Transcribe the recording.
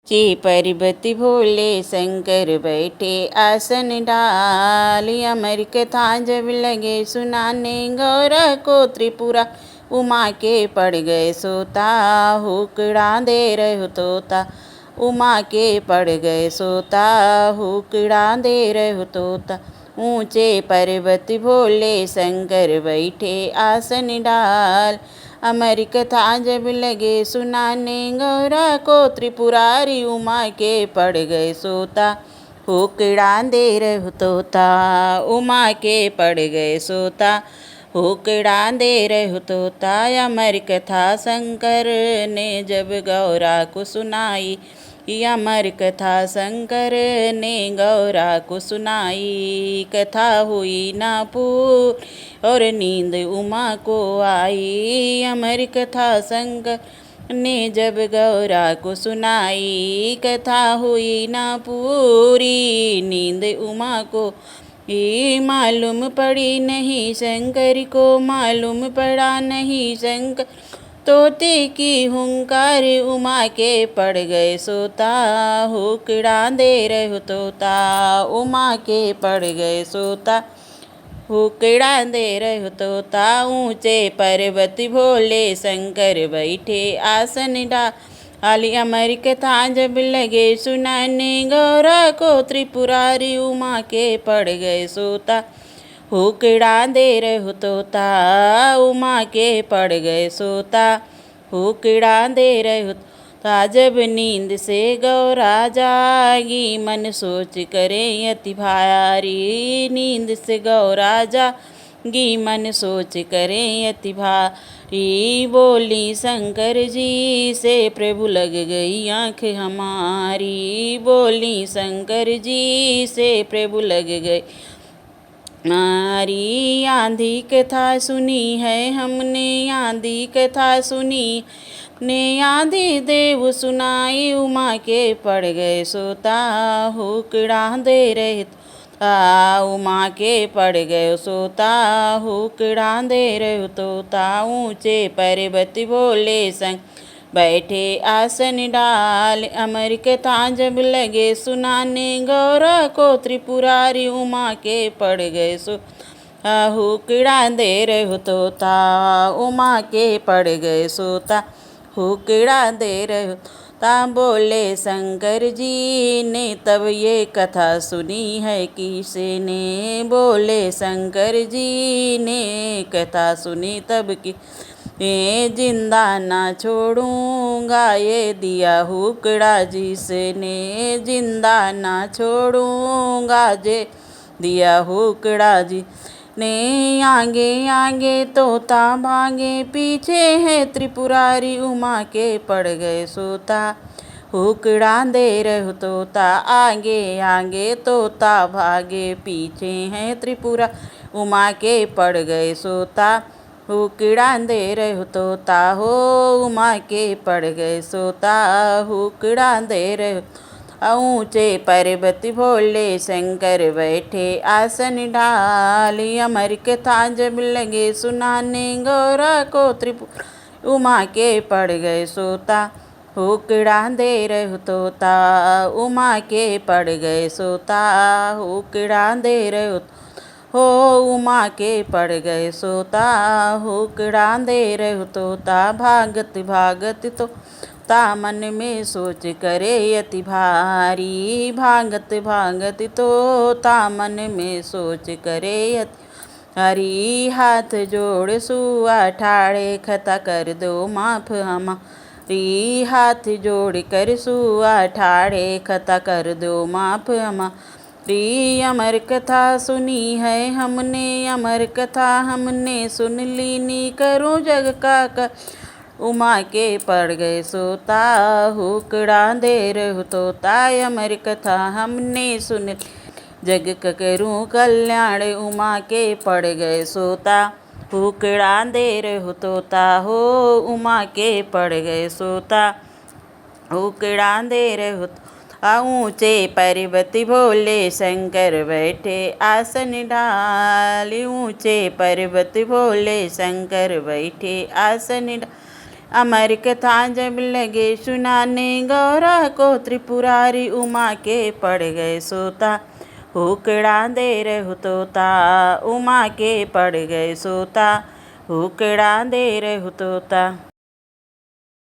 चे पर्वत भोले शंकर बैठे आसन डाल। अमर कथा जब लगे सुनाने गौरा को त्रिपुरा उमा के पड़ गए सोता। हुकड़ा दे रहो तोता उमा के पड़ गए सोता। हुकड़ा दे रहो तोता। ऊंचे पर्वत भोले शंकर बैठे आसन डाल। अमर कथा जब लगे सुनाने गौरा को त्रिपुरारी उमा के पड़ गए सोता। हुकड़ा दे रहो तोता उमा के पड़ गए सोता। हुकड़ा दे रहो तोता। अमर कथा शंकर ने जब गौरा को सुनाई। अमर कथा शंकर ने गौरा को सुनाई। कथा हुई ना पूरी और नींद उमा को आई। अमर कथा शंकर ने जब गौरा को सुनाई। कथा हुई ना पूरी नींद उमा को मालूम पड़ी नहीं शंकर को। मालूम पड़ा नहीं शंकर तोते की हुंकार उमा के पड़ गए सोता। हुकड़ा दे रहो तोता उमा के पड़ गए सोता। हुकड़ा दे रहो तोता। ऊंचे पर्वत भोले शंकर बैठे आसन डाल। अमर कथा जब लगे सुनाने गौरा को त्रिपुरारी उमा के पड़ गए सोता। हुकड़ा दे रहो तोता उमा के पड़ गए सोता। हुकड़ा दे रहो तोता। जब नींद से गौरा जागी मन सोच करे अति भारी। नींद से गौरा जागी मन सोच करे अति भारी। बोली शंकर जी से प्रभु लग गई आँख हमारी। बोली शंकर जी से प्रभु लग गई नारी। आंधी कथा सुनी है हमने आंधी कथा सुनी ने आंधी देव सुनाई। उमा के पड़ गए सोता। हुकड़ा दे रहे तोता उमा के पड़ गए सोता। हुकड़ा दे रहे तोता। ऊंचे पर्वत भोले संग बैठे आसन डाल। अमर कथा जब लगे सुनाने गौरा को त्रिपुरारी उमा के पड़ गए सो। हुकड़ा दे रहो तोता उमा के पड़ गए सोता। हुकड़ा दे रहो तोता। बोले शंकर जी ने तब ये कथा सुनी है किसे ने। बोले शंकर जी ने कथा सुनी तब की जिंदा ना छोड़ूंगा ये दिया हुकड़ा जिसने। जिंदा ना छोड़ूंगा जे दिया हुकड़ा जी ने। आगे आगे तोता भागे पीछे है त्रिपुरारी उमा के पड़ गए सोता। हुकड़ा दे रहो तोता आगे आगे तोता भागे पीछे है त्रिपुरा उमा के पड़ गए सोता। हुकड़ा दे रहो तोता हो उमा के पड़ गए सोता। हुकड़ा दे रहो ऊंचे पर्वत भोले शंकर बैठे आसन डाल। अमर कथा जब लगे सुनाने गौरा को त्रिपुरा उमा के पड़ गए सोता। हुकड़ा दे रहो तोता उमा के पड़ गए सोता। हुकड़ा दे रहो हो उमा के पड़ गए सोता। हुकड़ा दे रहो तोता। भागत भागत तोता मन में सोच करे अति भारी। भागत भागत तोता मन में सोच करे अति हरी। हाथ जोड़ सुआ ठाड़े खता कर दो माफ हमारी। हाथ जोड़ कर सुआ ठाड़े खता कर दो माफ हमारी। अमर कथा सुनी है हमने अमर कथा हमने सुन ली नी करूं जग का कर उमा के पड़ गए सोता। हुकड़ा दे रहो तोता अमर कथा हमने सुन जग का करूं कल्याण उमा के पड़ गए सोता। हुकड़ा दे रहो तोता हो उमा के पड़ गए सोता। हुकड़ा दे रहो ऊंचे पर्वत भोले शंकर बैठे आसन डाल। ऊंचे पर्वत भोले शंकर बैठे आसन डाल। अमर कथा जब लगे सुनाने, गौरा को त्रिपुरारी उमा के पड़ गए सोता। हुकड़ा दे रहो तोता, उमा के पड़ गए सोता। हुकड़ा दे रहो तोता।